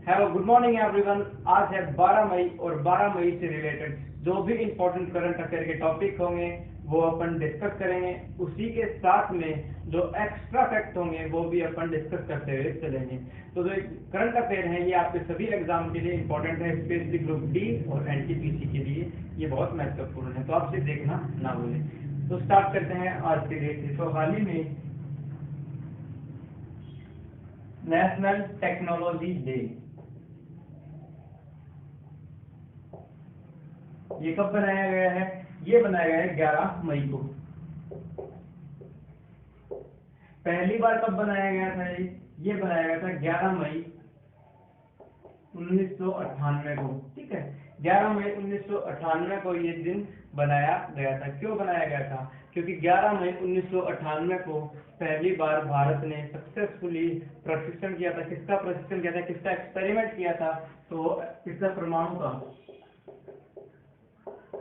Hello good morning everyone. आज है 12 मई और 12 मई से रिलेटेड जो भी इंपॉर्टेंट करंट अफेयर के टॉपिक होंगे वो अपन डिस्कस करेंगे। उसी के साथ में जो एक्स्ट्रा फैक्ट होंगे वो भी अपन डिस्कस करते हुए चलेंगे। तो जो करंट अफेयर है ये आपके सभी एग्जाम के लिए इंपॉर्टेंट है, स्पेशली ग्रुप डी और एनटीपीसी के लिए ये बहुत महत्वपूर्ण है, तो आप इसे देखना ना भूलें। तो स्टार्ट करते हैं आज के लिए। तो हाल ही में नेशनल टेक्नोलॉजी डे ये कब बनाया गया है? ये बनाया गया है 11 मई को। पहली बार कब बनाया गया था? ये बनाया गया था 11 मई 1998 को। ठीक है, 11 मई 1998 को ये दिन बनाया गया था। क्यों बनाया गया था? क्योंकि 11 मई 1998 को पहली बार भारत ने सक्सेसफुली प्रशिक्षण किया था। किसका प्रशिक्षण किया था? किसका एक्सपेरिमेंट किया था? तो किसका?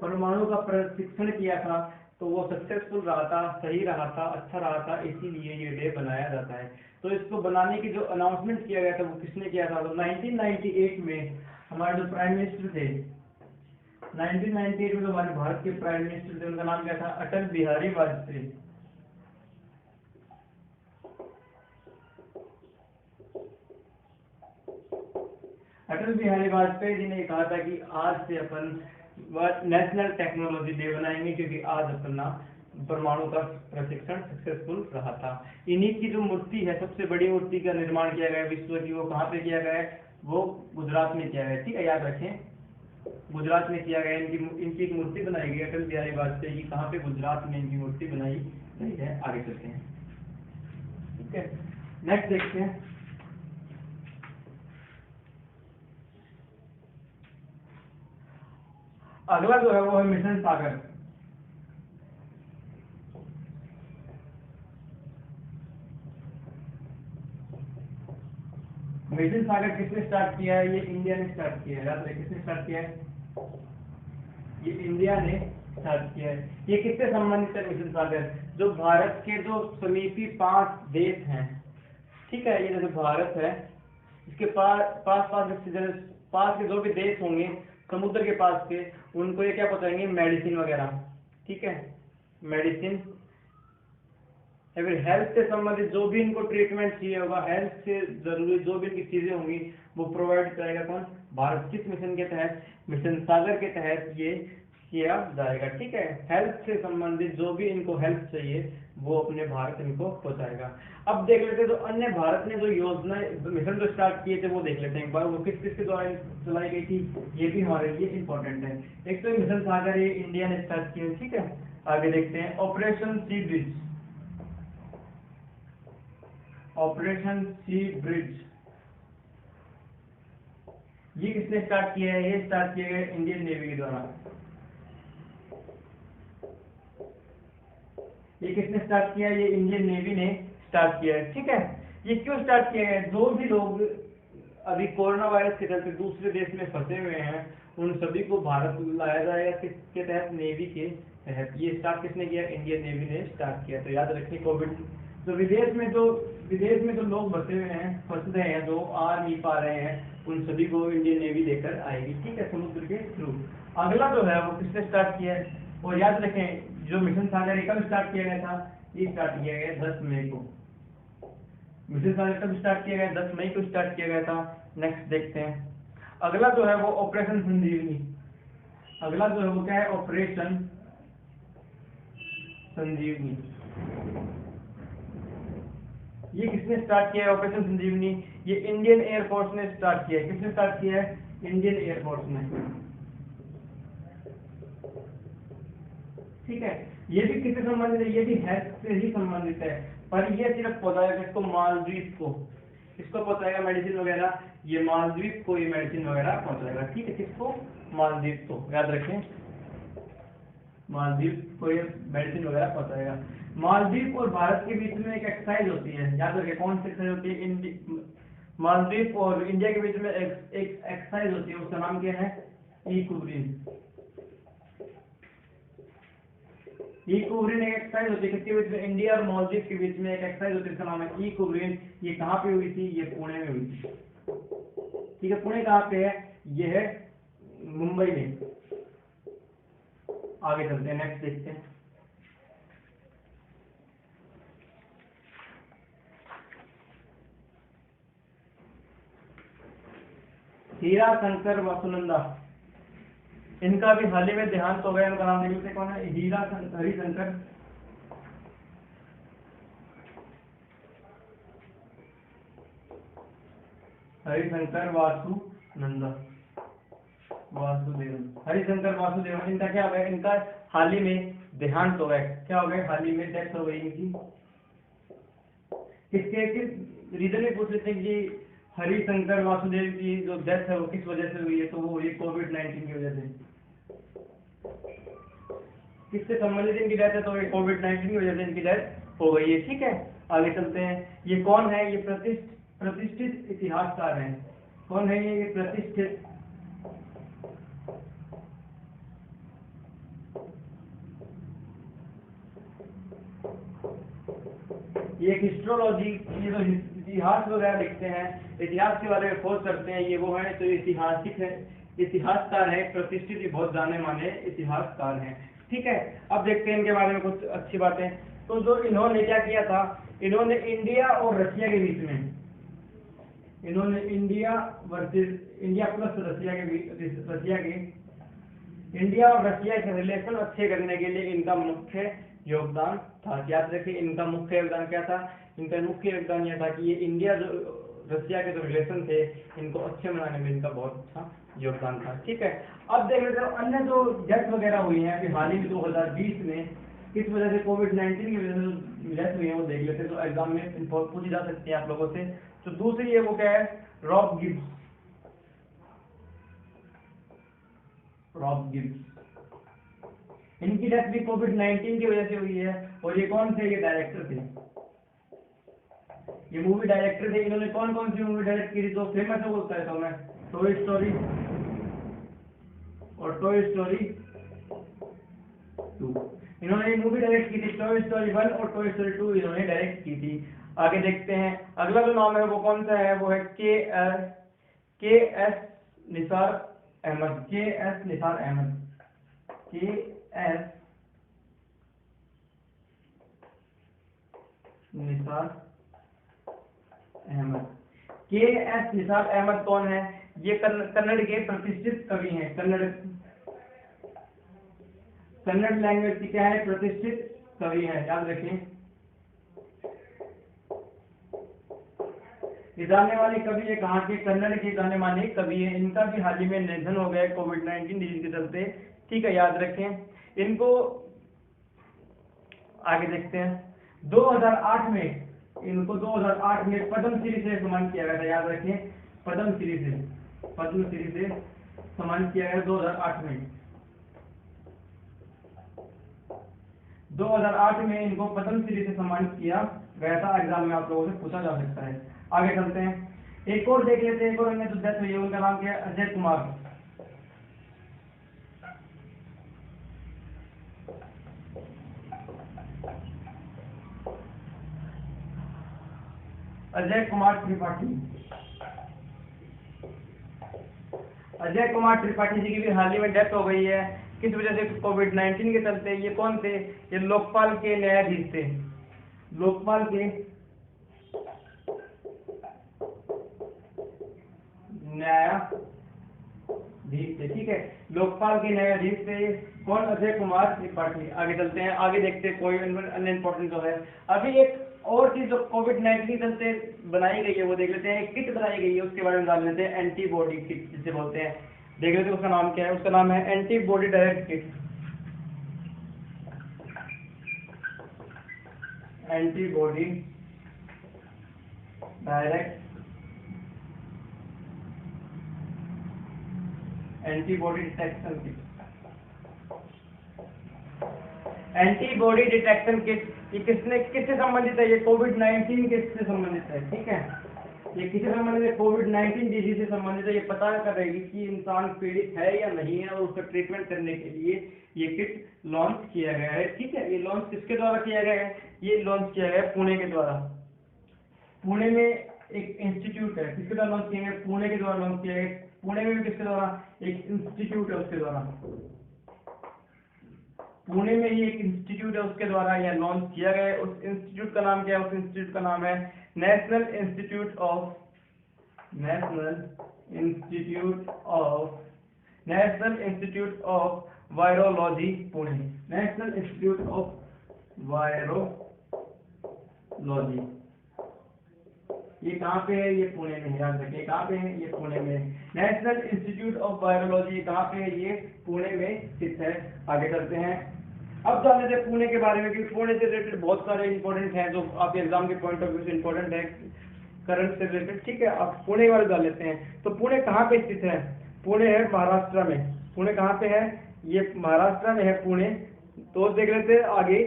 परमाणु का प्रशिक्षण किया था। तो वो सक्सेसफुल रहा था, सही रहा था, अच्छा रहा था, इसीलिए ये डे बनाया जाता है। तो इसको बनाने की जो अनाउंसमेंट किया गया था वो किसने किया था? तो 1998 में हमारे जो प्राइम मिनिस्टर थे, 1998 में जो हमारे भारत के प्राइम मिनिस्टर थे उनका नाम क्या था? अटल बिहारी वाजपेयी। अटल बिहारी वाजपेयी जी ने कहा था कि आज से अपन नेशनल टेक्नोलॉजी डे बनाएंगे, क्योंकि आज अपना परमाणु का प्रशिक्षण सक्सेसफुल रहा था। इन्हीं की जो मूर्ति है, सबसे बड़ी मूर्ति का निर्माण किया गया विश्व की, वो कहाँ पे किया गया है? वो गुजरात में किया गया। ठीक है, याद रखें, गुजरात में किया गया। इनकी एक मूर्ति बनाई गई अटल बिहारी वाजपेयी की। कहाँ पे? गुजरात में इनकी मूर्ति बनाई गई है। आगे चलते हैं। ठीक है, नेक्स्ट देखते हैं। अगला जो है वो है मिशन सागर। मिशन सागर किसने स्टार्ट किया है? ये इंडिया ने स्टार्ट किया है। याद रखें, किसने स्टार्ट किया है? ये इंडिया ने स्टार्ट किया है। ये किससे संबंधित है मिशन सागर? जो भारत के जो समीपी 5 देश हैं, ठीक है, ये जैसे भारत है, इसके पास के जो भी देश होंगे समुद्र के पास के, उनको ये क्या पहुंचाएंगे? मेडिसिन वगैरह। ठीक है, मेडिसिन या फिर हेल्थ से संबंधित जो भी इनको ट्रीटमेंट चाहिए होगा, हेल्थ से जरूरी जो भी इनकी चीजें होंगी वो प्रोवाइड करेगा कौन? भारत। किस मिशन के तहत? मिशन सागर के तहत ये किया जाएगा। ठीक है, हेल्थ से संबंधित जो भी इनको हेल्थ चाहिए वो अपने भारत इनको पहुंचाएगा। अब देख लेते हैं जो अन्य भारत ने जो योजना मिशन जो स्टार्ट किए थे वो देख लेते हैं एक बार। वो किस किस के द्वारा चलाई गई थी, ये भी हमारे लिए इंपॉर्टेंट है। एक तो मिशन सागर ये इंडिया ने स्टार्ट किया। ठीक है, आगे देखते हैं। Operation C bridge. Operation C bridge ये किसने स्टार्ट किया है? ये स्टार्ट किया गया इंडियन नेवी के द्वारा। ये किसने स्टार्ट किया? ये इंडियन नेवी ने स्टार्ट किया है। ठीक है, ये क्यों स्टार्ट किया है? जो भी लोग अभी कोरोना वायरस के चलते दूसरे देश में फंसे हुए हैं उन सभी को भारत लाया जाएगा। किसके तहत? नेवी के तहत। ये स्टार्ट किसने किया? इंडियन नेवी ने स्टार्ट किया। तो याद रखिए, कोविड तो विदेश में जो लोग फंसे हुए हैं, फंस रहे हैं, जो आ नहीं पा रहे हैं, उन सभी को इंडियन नेवी लेकर आएगी। ठीक है, समुद्र के थ्रू। अगला जो है वो किसने स्टार्ट किया है? और याद रखें, जो मिशन सागर कब स्टार्ट किया गया था? ये स्टार्ट किया गया 10 मई को। मिशन सागर कब स्टार्ट किया गया? 10 मई को स्टार्ट किया गया था। नेक्स्ट देखते हैं। अगला जो है वो ऑपरेशन संजीवनी। अगला जो है वो क्या है? ऑपरेशन संजीवनी। ये किसने स्टार्ट किया है? ऑपरेशन संजीवनी ये इंडियन एयरफोर्स ने स्टार्ट किया है। किसने स्टार्ट किया है? इंडियन एयरफोर्स ने। ठीक है, ये भी किससे संबंधित है? ये भी हेल्थ से ही संबंधित है, पर ये सिर्फ पहुंचाएगा किसको? मालदीव को। किसको पहुंचाएगा मेडिसिन वगैरह? ये मालदीव को ये मेडिसिन वगैरह पहुंचाएगा। ठीक है, किसको? मालदीव को। याद रखें, मालदीव को ये मेडिसिन वगैरह पहुंचाएगा। मालदीव और भारत के बीच में एक एक्सरसाइज होती है, याद रखें कौन सी एक्सरसाइज होती है? मालदीव और इंडिया के बीच में एक एक्सरसाइज होती है, उसका नाम क्या है? इक्विलिब्रियम। इक्विलिब्रियम एक एक्सरसाइज होती है किसके बीच में? इंडिया और मालदीव के बीच में एक एक्सरसाइज होती है, इसका नाम है इक्विलिब्रियम। ये कहाँ पे हुई थी? ये पुणे में हुई थी। ठीक है, पुणे कहाँ पे है, ये है मुंबई में। आगे चलते हैं, नेक्स्ट देखते हैं। हीरा शंकर वासुनंदा, इनका भी हाल ही में देहांत हो गया। इनका नाम देख लेते हैं, कौन है, हरिशंकर वासुनंदा, हरिशंकर वासुदेवन, इनका क्या हो गया, इनका हाल ही में देहांत हो गया। क्या हो गया, हाल ही में डेथ हो गई इनकी। किसके रीजन में पूछ लेते हैं कि हरिशंकर वासुदेव की जो डेथ है वो किस वजह से हुई है, तो वो हुई कोविड-19 की वजह से। किससे संबंधित इनकी डेथ है, तो ये कोविड-19 की वजह से इनकी डेथ हो गई है। ठीक है, आगे चलते हैं। ये कौन है, ये प्रतिष्ठित इतिहासकार हैं। कौन है ये प्रतिष्ठित ये एक हिस्ट्रोलॉजी, ये जो इतिहास वगैरह लिखते हैं, इतिहास के बारे में खोज करते हैं, ये वो है तो ऐतिहासिक है, इतिहासकार है, प्रतिष्ठित बहुत जाने माने इतिहासकार हैं। ठीक है, अब देखते हैं इनके बारे में कुछ अच्छी बातें। तो जो इन्होंने क्या किया था, इन्होंने इंडिया और रशिया के बीच में, इन्होंने इंडिया प्लस इंडिया और रशिया के रिलेशन अच्छे करने के लिए इनका मुख्य योगदान था। याद रखिए, इनका मुख्य योगदान क्या था, इनका मुख्य योगदान यह था कि ये इंडिया जो रशिया के जो रिलेशन थे इनको अच्छे बनाने में इनका बहुत अच्छा योगदान था। ठीक है, अब देख लेते हैं अन्य जो डेथ वगैरह हुई है अभी हाल ही में 2020 में किस वजह से, कोविड-19 की वजह से जो डेथ हुई है वो देख लेते हैं, तो एग्जाम में पूछी जा सकती है आप लोगों से। तो दूसरी है वो क्या है, रॉब गिब्स, इनकी डेथ भी कोविड-19 की वजह से हुई है। और ये कौन थे, ये डायरेक्टर थे, ये मूवी डायरेक्टर थे। इन्होंने कौन कौन सी मूवी डायरेक्ट की थी, तो फेमस है वो बताया था मैं, टॉय स्टोरी और टॉय स्टोरी 2। इन्होंने ये मूवी डायरेक्ट की थी, टॉय स्टोरी 1 और टॉय स्टोरी 2 इन्होंने डायरेक्ट की थी। आगे देखते हैं, अगला जो नाम है वो कौन सा है, वो है के एस निसार अहमद। के एस निसार अहमद, के एस निसार अहमद कौन है, ये कन्नड़ के प्रतिष्ठित कवि हैं। कन्नड़ लैंग्वेज की क्या है, प्रतिष्ठित कवि है, याद रखें। ये जानने वाले कवि है, कहाँ के, कन्नड़ के जाने माने कवि है। इनका भी हाल ही में निधन हो गया कोविड-19 डिजीज के चलते। ठीक है, याद रखें इनको। आगे देखते हैं, 2008 में इनको 2008 में पद्मश्री से सम्मानित किया गया था। याद रखें, पद्मश्री से सम्मानित किया गया 2008 में। 2008 में इनको पद्मश्री से सम्मानित किया गया था। एग्जाम में आप लोगों से पूछा जा सकता है। आगे चलते हैं, एक और देख लेते हैं। एक और अन्य जो डेथ हुई है उनका नाम क्या है, अजय कुमार। अजय कुमार त्रिपाठी जी की भी हाल ही में डेथ हो गई है। किस वजह से, कोविड-19 के चलते। ये कौन थे, ये लोकपाल के न्यायाधीश थे, लोकपाल के न्यायाधीश थे। ठीक है, लोकपाल के न्यायाधीश थे कौन, अजय कुमार त्रिपाठी। आगे चलते हैं, आगे देखते हैं कोई अन्य इंपॉर्टेंट जो है। अभी एक और चीज जो कोविड-19 चलते बनाई गई है वो देख लेते हैं। एक किट बनाई गई है उसके बारे में जान लेते हैं, एंटीबॉडी किट जिसे बोलते हैं। देख लेते हैं उसका नाम क्या है, उसका नाम है antibody direct kit. Antibody direct antibody detection kit. Antibody detection kit ये किससे संबंधित है, ये कोविड-19 किससे संबंधित है। ठीक है, ये किससे संबंधित है, कोविड-19 डिजीज से संबंधित है। ये पता करेगी कि इंसान पीड़ित है या नहीं है, और उसका ट्रीटमेंट करने के लिए ये किट लॉन्च किया गया है। ठीक है, ये लॉन्च किसके द्वारा किया गया है, ये लॉन्च किया गया है पुणे के द्वारा। पुणे में एक इंस्टीट्यूट है, किसके द्वारा लॉन्च किया गया, पुणे के द्वारा लॉन्च किया गया। पुणे में भी किसके द्वारा, एक इंस्टीट्यूट है उसके द्वारा, पुणे में ही एक इंस्टीट्यूट है उसके द्वारा यह लॉन्च किया गया है। उस इंस्टीट्यूट का नाम क्या है, उस इंस्टीट्यूट का नाम है national institute of virology Pune, national institute of virology. ये कहाँ पे है, ये पुणे में, याद रखिए कहाँ पे है, ये पुणे में। नेशनल इंस्टीट्यूट ऑफ वायरोलॉजी कहाँ पे है, ये पुणे में स्थित है। आगे चलते हैं, अब जान लेते हैं पुणे के बारे में, क्योंकि पुणे से रिलेटेड बहुत सारे इंपॉर्टेंट हैं जो आपके एग्जाम के पॉइंट ऑफ व्यू से इंपॉर्टेंट है, करंट से रिलेटेड। ठीक है, अब पुणे के बारे में जान लेते हैं। तो पुणे कहाँ पे स्थित है, पुणे है महाराष्ट्र में। पुणे कहाँ पे है, ये महाराष्ट्र में है पुणे। तो देख लेते हैं आगे,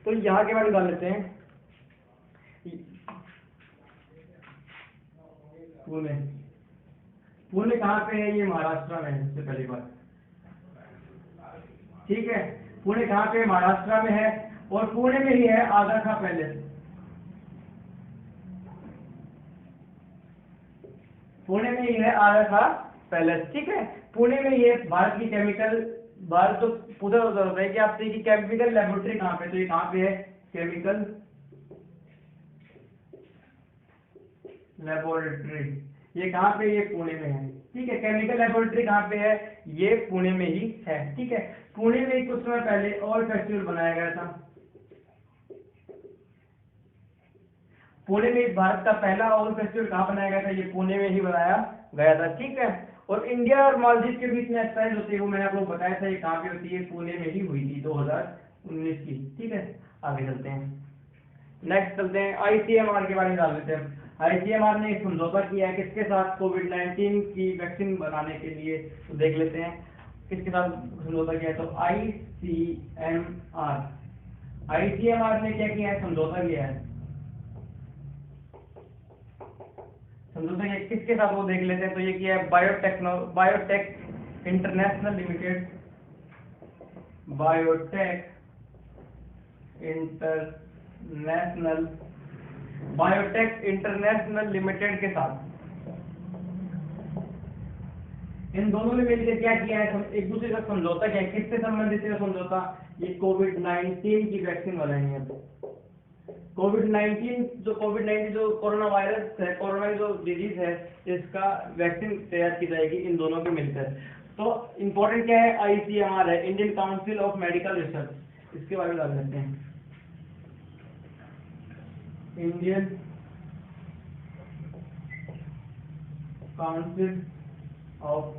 तो यहाँ के बारे में जान लेते हैं। पुणे कहाँ पे है, ये महाराष्ट्र में है, सबसे पहली बात। ठीक है, पुणे कहाँ पे, महाराष्ट्र में है, और पुणे में ही है आगा खां पैलेस। पुणे में ही है आगा खां पैलेस। ठीक है, पुणे में ये भारत की केमिकल, भारत तो पूछा होता है कि आपसे कि केमिकल लेबोरेटरी कहाँ पे, तो ये कहाँ पे है, केमिकल लेबोरेटरी, ये कहाँ पे, ये पुणे में है। ठीक है, केमिकल लेबोरेटरी कहाँ पे है, ये पुणे में ही है। ठीक है, पुणे में कुछ समय पहले और फेस्टिवल बनाया गया था। पुणे में भारत का पहला ऑल फेस्टिवल कहाँ बनाया गया था, ये पुणे में ही बनाया गया था। ठीक है, और इंडिया और मालदीव के बीच में एक्सरसाइज होती है, वो मैंने आपको बताया था, ये कहाँ पे होती है, पुणे में ही हुई थी 2019 की। ठीक है, आगे चलते हैं, नेक्स्ट चलते हैं, आईसीएमआर के बारे में जान लेते हैं। आईसीएमआर ने एक समझौता किया है किसके साथ, कोविड-19 की वैक्सीन बनाने के लिए। तो देख लेते हैं किसके साथ समझौता किया है, तो आईसीएमआर ने क्या किया है, समझौता किया है। समझौता किया किसके साथ, वो देख लेते हैं। तो ये किया है biotech international limited, biotech international limited के साथ। इन दोनों ने मिलकर क्या किया है, एक दूसरे का समझौता किया है। किससे संबंधित है समझौता, ये कोविड-19 की वैक्सीन बनानी है। कोविड-19 जो कोरोना वायरस है, कोरोना जो डिजीज है, इसका वैक्सीन तैयार की जाएगी इन दोनों के मिलकर। तो इंपॉर्टेंट क्या है, आईसीएमआर है, Indian council of medical research, इसके बारे में जान लेते हैं। Indian council of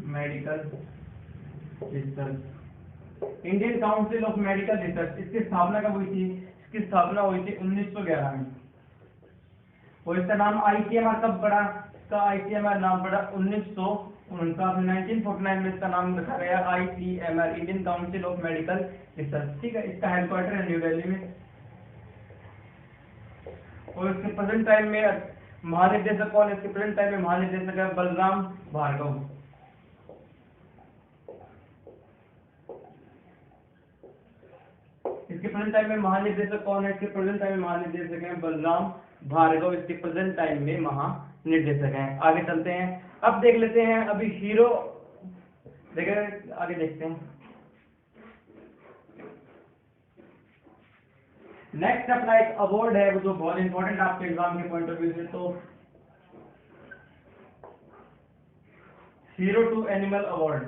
medical research, Indian council of medical research, इसकी स्थापना कब हुई थी, इसकी स्थापना हुई थी 1911 में। और इसका नाम आईसीएमआर कब पड़ा, इसका आईसीएमआर नाम पड़ा 1949 में इसका नाम रखा गया ICMR, Indian council of medical research. ठीक है, इसका हेडक्वार्टर है न्यू दिल्ली में। और इसके प्रेजेंट टाइम में महानिदेशक कौन है, इसके प्रेजेंट टाइम में महानिदेशक है बलराम भार्गव। इसके प्रेजेंट टाइम में महानिदेशक कौन है, इसके प्रेजेंट टाइम में महानिदेशक है बलराम भार्गव, इसके प्रेजेंट टाइम में महानिदेशक हैं। आगे चलते हैं, अब देख लेते हैं अभी हीरो, देखें आगे देखते हैं। नेक्स्ट अपना एक अवार्ड है, वो जो बहुत इंपॉर्टेंट आपके एग्जाम के पॉइंट ऑफ व्यू से, तो hero to animal award.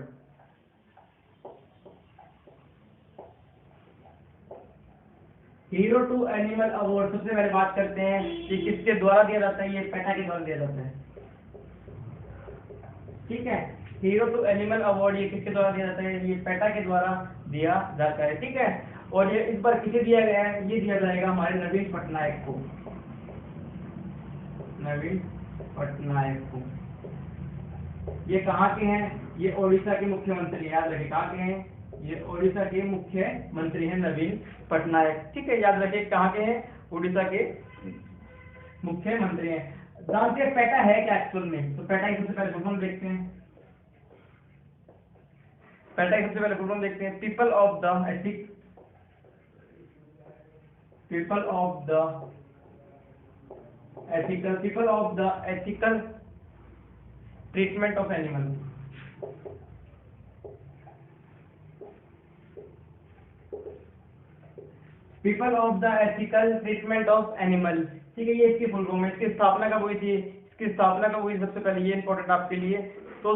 Hero to animal award, सबसे पहले बात करते हैं कि किसके द्वारा दिया जाता है, ये पेटा के द्वारा दिया जाता है। ठीक है, हीरो टू एनिमल अवार्ड ये किसके द्वारा दिया जाता है, ये पेटा के द्वारा दिया जाता है। ठीक है, और ये इस बार किसे दिया गया है, ये दिया जाएगा हमारे नवीन पटनायक को, नवीन पटनायक को। ये कहाँ के हैं, ये ओडिशा के मुख्यमंत्री, याद रखिए कहाँ के हैं, ये ओडिशा के मुख्यमंत्री हैं नवीन पटनायक। ठीक है, याद रखिए कहाँ के हैं, उड़ीसा के मुख्यमंत्री हैं। जानते हैं पेटा है क्या एक्चुअल में, तो पेटा की सबसे पहले फुल फॉर्म देखते हैं। पेटा की सबसे पहले फुल फॉर्म देखते हैं, people of the ethic, people of the people of the ethical treatment of animal. People of the ethical treatment of animal, ठीक है, ये इसकी फुल फॉर्म है। इसकी स्थापना कब हुई थी? इसकी स्थापना कब हुई? सबसे पहले ये इंपॉर्टेंट आपके लिए। तो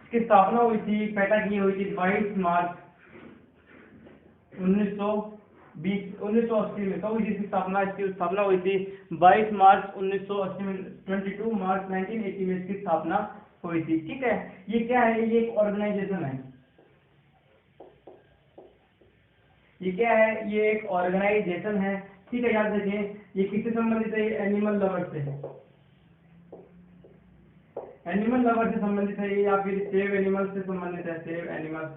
इसकी स्थापना हुई थी, पैटा की हुई थी 22 मार्च 1980 में। कब हुई थी इसकी स्थापना? इसकी स्थापना हुई थी 22 मार्च 1980 में। 22 मार्च 1980 में इसकी स्थापना हुई थी, ठीक है। ये क्या है? ये एक ऑर्गेनाइजेशन है। ये क्या है? ये एक ऑर्गेनाइजेशन है, ठीक है। याद रखिए, ये किससे संबंधित है? एनिमल लवर से, एनिमल लवर से संबंधित है, या फिर सेव एनिमल से संबंधित है। सेव एनिमल,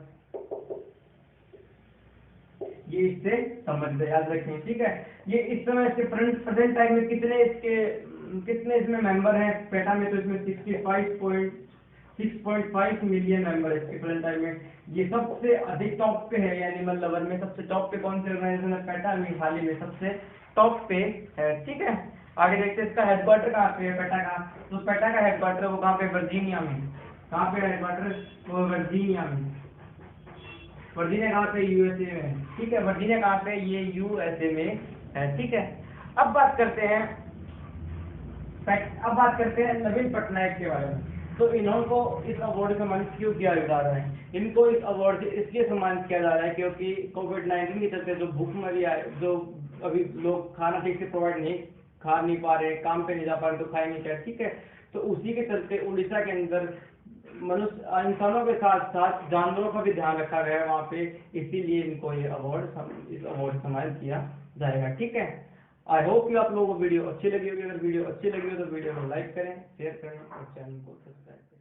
ये इससे संबंधित है, याद रखें, ठीक है। ये इस समय इसके प्रेजेंट टाइम में कितने इसमें मेंबर हैं पेटा में? तो इसमें 6.5 मिलियन मेंबर है इसके प्रेजेंट टाइम में। ये सबसे अधिक टॉप पे है एनिमल लवर में। सबसे टॉप पे कौन सी ऑर्गेनाइजेशन है? पेटा में हाल ही में सबसे टॉप पे है, ठीक है। आगे देखते हैं इसका हेडक्वार्टर कहाँ पे है पेटा का। तो पेटा का हेडक्वार्टर वो कहाँ पे? वर्जीनिया में। कहाँ पे हेडक्वार्टर? वो वर्जीनिया में। वर्जीनिया कहाँ पे? यूएसए में, ठीक है। वर्जीनिया कहाँ पे? ये यूएसए में है, ठीक है। अब बात करते हैं नवीन पटनायक के बारे में। तो इनको इस अवार्ड से सम्मानित क्यों किया जा रहा है? इनको इस अवार्ड से इसलिए सम्मानित किया जा रहा है क्योंकि कोविड-19 के चलते जो भूखमरी आए, जो अभी लोग खाना ठीक से खा नहीं पा रहे, काम पे नहीं जा पा रहे, तो खा नहीं पाए, ठीक है। तो उसी के चलते उड़ीसा के अंदर इंसानों के साथ साथ जानवरों का भी ध्यान रखा गया है वहाँ पे, इसीलिए इनको इस अवार्ड सम्मानित किया जाएगा, ठीक है। आई होप कि आप लोगों को वीडियो अच्छी लगी होगी। अगर वीडियो अच्छी लगी हो तो वीडियो को लाइक करें, शेयर करें और चैनल को सब्सक्राइब करें।